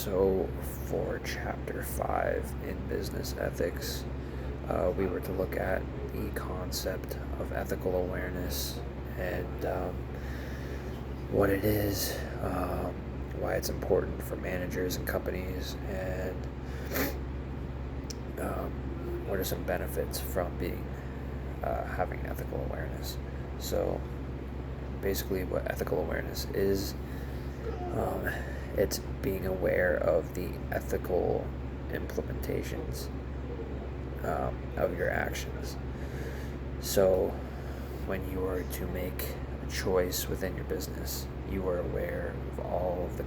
So, for Chapter 5 in Business Ethics, we were to look at the concept of ethical awareness and what it is, why it's important for managers and companies, and um, what are some benefits from having ethical awareness. So, basically, what ethical awareness is, um, it's being aware of the ethical implementations of your actions. So, when you are to make a choice within your business, you are aware of all of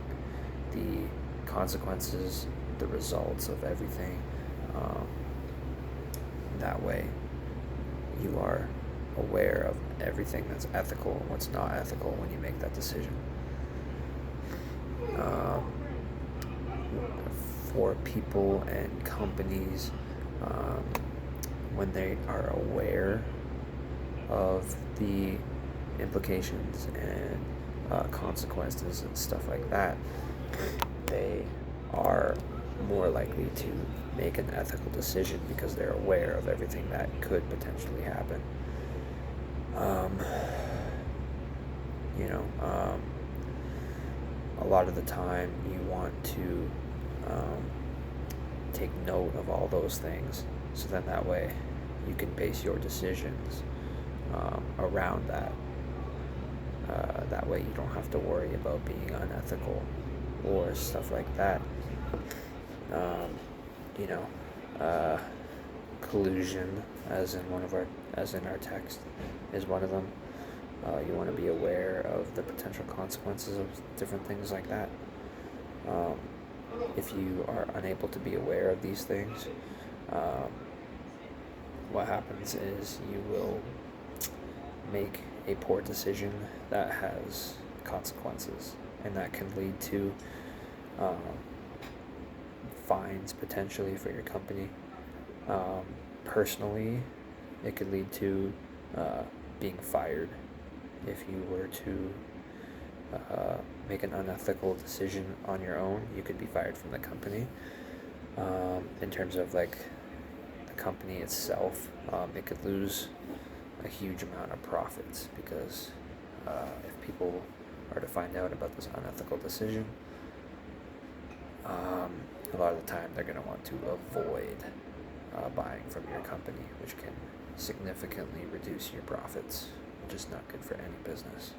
the consequences, the results of everything. Um, that way, you are aware of everything that's ethical and what's not ethical when you make that decision. Um, for people and companies, um, when they are aware of the implications and consequences and stuff like that, they are more likely to make an ethical decision because they're aware of everything that could potentially happen. Um, you know, a lot of the time you want to take note of all those things, so then that way you can base your decisions around that. That way you don't have to worry about being unethical or stuff like that. Um, you know, collusion, as in our text, is one of them. You want to be aware of the potential consequences of different things like that. Um, if you are unable to be aware of these things, um, what happens is you will make a poor decision that has consequences, and that can lead to um, fines potentially for your company. Um, Personally, it could lead to being fired if you were to make an unethical decision on your own. You could be fired from the company. In terms of like the company itself, it could lose a huge amount of profits because if people are to find out about this unethical decision, a lot of the time they're going to want to avoid buying from your company, which can significantly reduce your profits, which is not good for any business.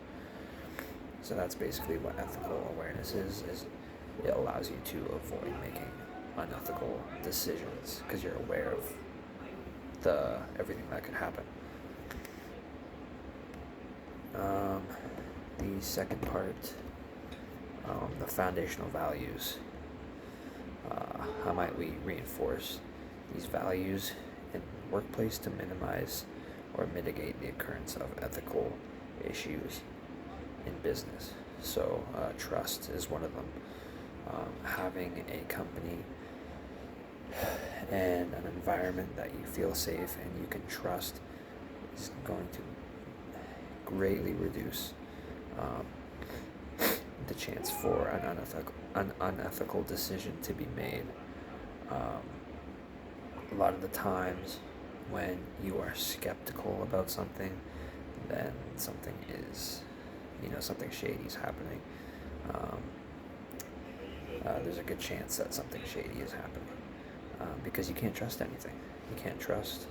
So that's basically what ethical awareness is it allows you to avoid making unethical decisions because you're aware of everything that could happen. The second part, the foundational values. How might we reinforce these values in the workplace to minimize or mitigate the occurrence of ethical issues in business? So trust is one of them. Having a company and an environment that you feel safe and you can trust is going to greatly reduce the chance for an unethical decision to be made. A lot of the times when you are skeptical about something, then something shady is happening. There's a good chance that something shady is happening because you can't trust anything. You can't trust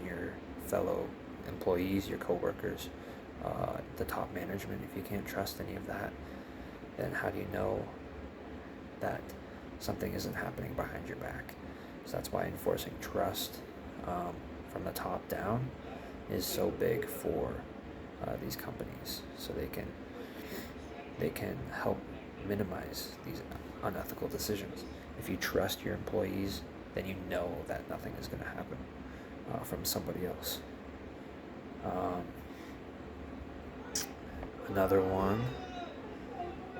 your fellow employees, your coworkers, the top management. If you can't trust any of that, then how do you know that something isn't happening behind your back? So that's why enforcing trust from the top down is so big for these companies, so they can help minimize these unethical decisions. If you trust your employees, then you know that nothing is going to happen from somebody else. Another one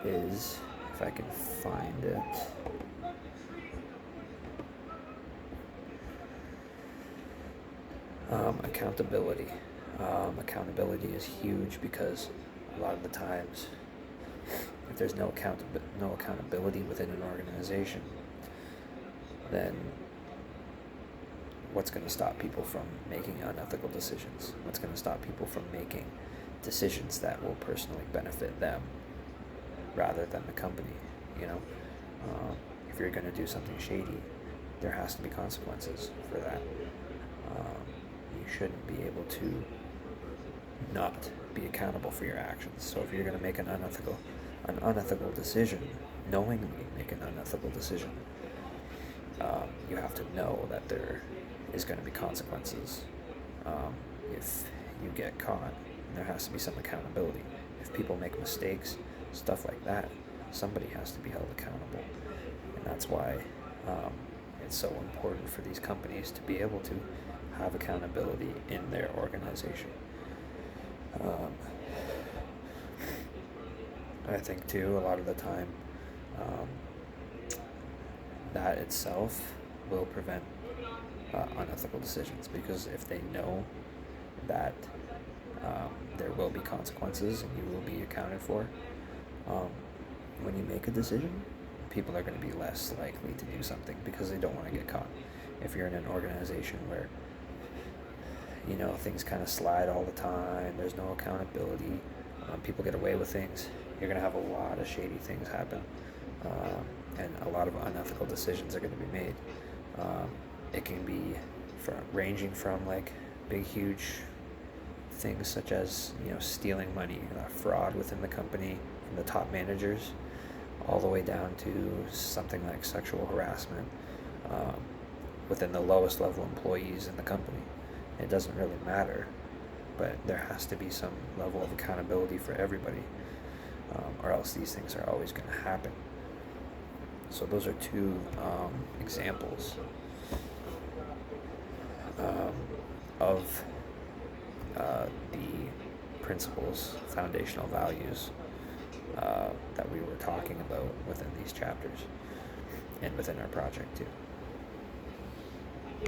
is, if I can find it, accountability. Accountability is huge because a lot of the times if there's no accountability within an organization, then what's going to stop people from making unethical decisions? What's going to stop people from making decisions that will personally benefit them rather than the company? You know, if you're going to do something shady, there has to be consequences for that. You shouldn't be able to not be accountable for your actions. So if you're going to make an unethical decision, knowingly make an unethical decision, you have to know that there is going to be consequences if you get caught. There has to be some accountability. If people make mistakes, stuff like that, somebody has to be held accountable. And that's why it's so important for these companies to be able to have accountability in their organization. I think too, a lot of the time, that itself will prevent unethical decisions, because if they know that there will be consequences and you will be accounted for, when you make a decision, people are going to be less likely to do something because they don't want to get caught. If you're in an organization where things kind of slide all the time, there's no accountability, people get away with things, you're going to have a lot of shady things happen, and a lot of unethical decisions are going to be made. It can be ranging from like big, huge things such as stealing money, fraud within the company from the top managers, all the way down to something like sexual harassment within the lowest level employees in the company. It doesn't really matter, but there has to be some level of accountability for everybody, or else these things are always going to happen. So those are two examples of the principles, foundational values that we were talking about within these chapters and within our project too.